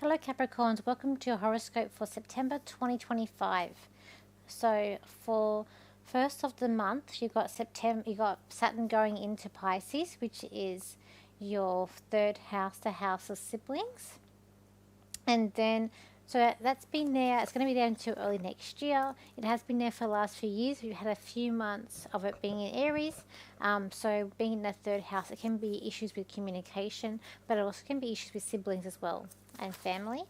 Hello Capricorns, welcome to your horoscope for September 2025. So for first of the month, you got Saturn going into Pisces, which is your third house, the house of siblings. And then that's been there. It's going to be there until early next year. It has been there for the last few years. We've had a few months of it being in Aries. So being in the third house, it can be issues with communication, but it also can be issues with siblings as well and family.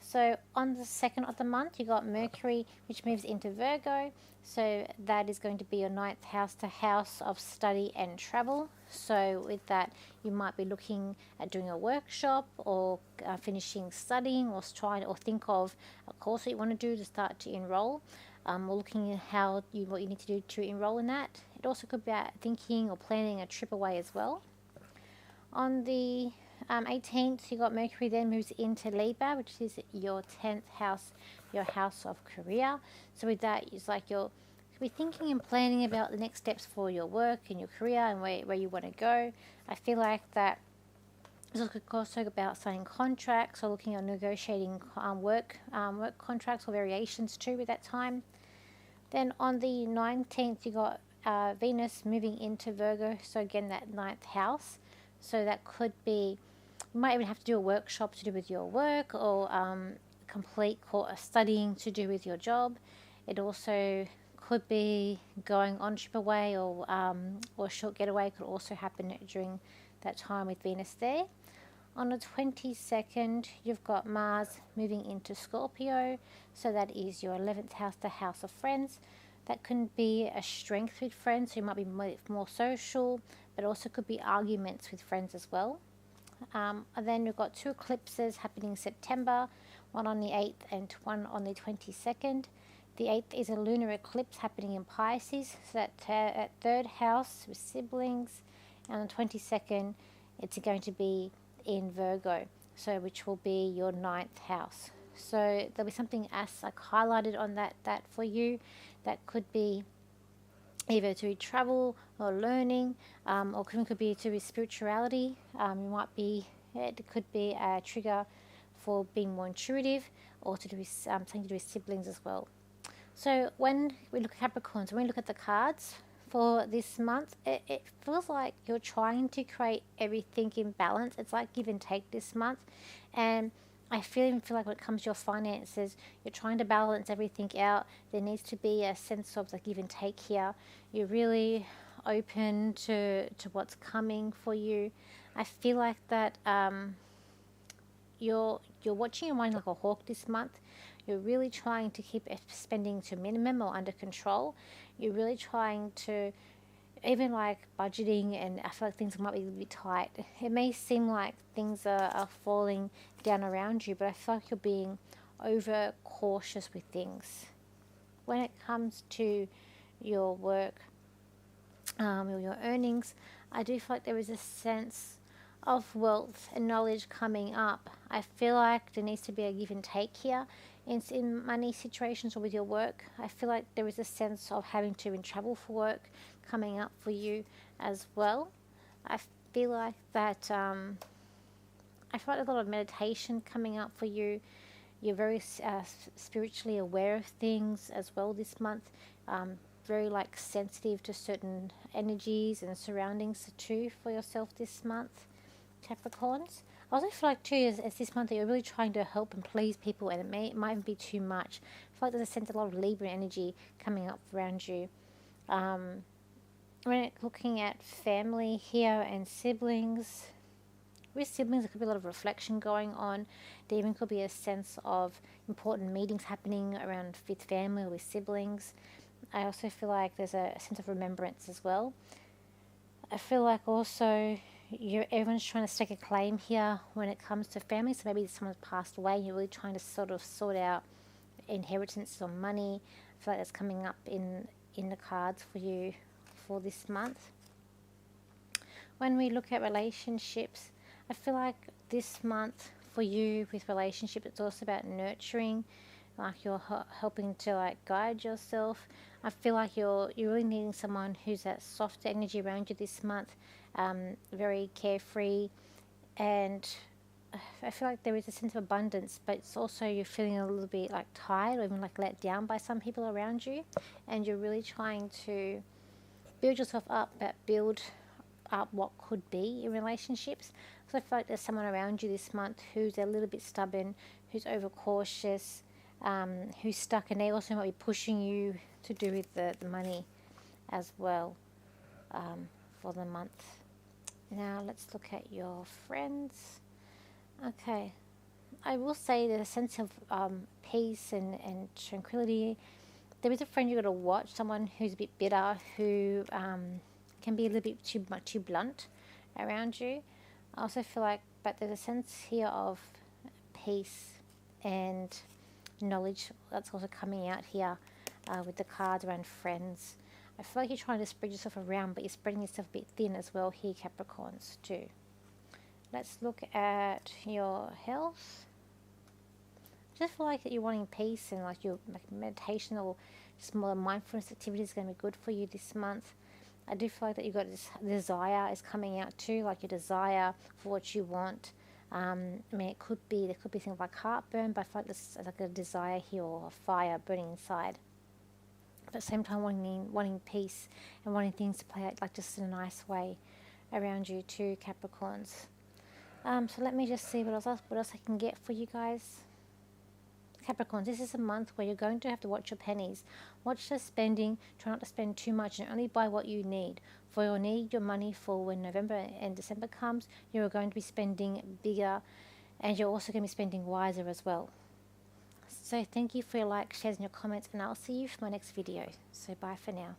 So on the second of the month, you got Mercury, which moves into Virgo. So that is going to be your ninth house, the house of study and travel. So with that, you might be looking at doing a workshop or finishing studying or trying or think of a course that you want to do to start to enroll. Or looking at what you need to do to enroll in that. It also could be about thinking or planning a trip away as well. On the 18th, you got Mercury then moves into Libra, which is your 10th house, your house of career. So with that, it's like you'll be thinking and planning about the next steps for your work and your career and where you want to go. I feel like that is also about signing contracts or looking at negotiating work contracts or variations too with that time. Then on the 19th, you got Venus moving into Virgo, so again that ninth house. So that could be, you might even have to do a workshop to do with your work or complete studying to do with your job. It also could be going on trip away or a short getaway could also happen during that time with Venus there. On the 22nd, you've got Mars moving into Scorpio, so that is your 11th house, the house of friends. That can be a strength with friends, so you might be more social, but also could be arguments with friends as well. And then we've got two eclipses happening in September, one on the 8th and one on the 22nd. The 8th is a lunar eclipse happening in Pisces, so that third house with siblings, and on the 22nd, it's going to be in Virgo, so which will be your ninth house. So there'll be something as like highlighted on that for you. That could be either to travel or learning, or could be to spirituality. It could be a trigger for being more intuitive, or to do with something to do with siblings as well. So when we look at Capricorns, when we look at the cards for this month, it feels like you're trying to create everything in balance. It's like give and take this month, and I feel like when it comes to your finances, you're trying to balance everything out. There needs to be a sense of like give and take here. You're really open to what's coming for you. I feel like that you're watching your mind like a hawk this month. You're really trying to keep spending to minimum or under control. You're really trying to even like budgeting, and I feel like things might be a little bit tight. It may seem like things are falling down around you, but I feel like you're being over cautious with things. When it comes to your work or your earnings, I do feel like there is a sense of wealth and knowledge coming up. I feel like there needs to be a give and take here. In money situations or with your work, I feel like there is a sense of having to travel for work coming up for you as well. I feel like that I feel like a lot of meditation coming up for you. You're very spiritually aware of things as well this month. Very like sensitive to certain energies and surroundings too for yourself this month, Capricorns. I also feel like too as this month that you're really trying to help and please people, and it might even be too much. I feel like there's a sense of a lot of Libra energy coming up around you. When looking at family here and siblings, with siblings there could be a lot of reflection going on. There even could be a sense of important meetings happening around with family or with siblings. I also feel like there's a sense of remembrance as well. I feel like also everyone's trying to stake a claim here when it comes to family. So maybe someone's passed away and you're really trying to sort out inheritances or money. I feel like that's coming up in the cards for you for this month. When we look at relationships, I feel like this month for you with relationships, it's also about nurturing. Like you're helping to like guide yourself. I feel like you're really needing someone who's that soft energy around you this month, very carefree, and I feel like there is a sense of abundance, but it's also you're feeling a little bit like tired or even like let down by some people around you, and you're really trying to build yourself up, but build up what could be in relationships. So I feel like there's someone around you this month who's a little bit stubborn, who's overcautious, who's stuck, and they also might be pushing you to do with the money as well, for the month. Now let's look at your friends. Okay, I will say there's a sense of peace and tranquility. There is a friend you've got to watch, someone who's a bit bitter, who can be a little bit too blunt around you. I also feel like, but there's a sense here of peace and knowledge that's also coming out here with the cards around friends. I feel like you're trying to spread yourself around, but you're spreading yourself a bit thin as well here, Capricorns, too. Let's look at your health. I just feel like that you're wanting peace, and like your meditation or just more mindfulness activity is going to be good for you this month. I do feel like that you've got this desire is coming out too, like your desire for what you want. I mean, there could be things like heartburn, but I feel like there's like a desire here or a fire burning inside. But at the same time, wanting peace and wanting things to play out like just in a nice way around you too, Capricorns. So let me just see what else I can get for you guys. Capricorns, this is a month where you're going to have to watch your pennies. Watch the spending. Try not to spend too much and only buy what you need. For you'll need your money for when November and December comes. You're going to be spending bigger, and you're also going to be spending wiser as well. So thank you for your likes, shares and your comments, and I'll see you for my next video. So bye for now.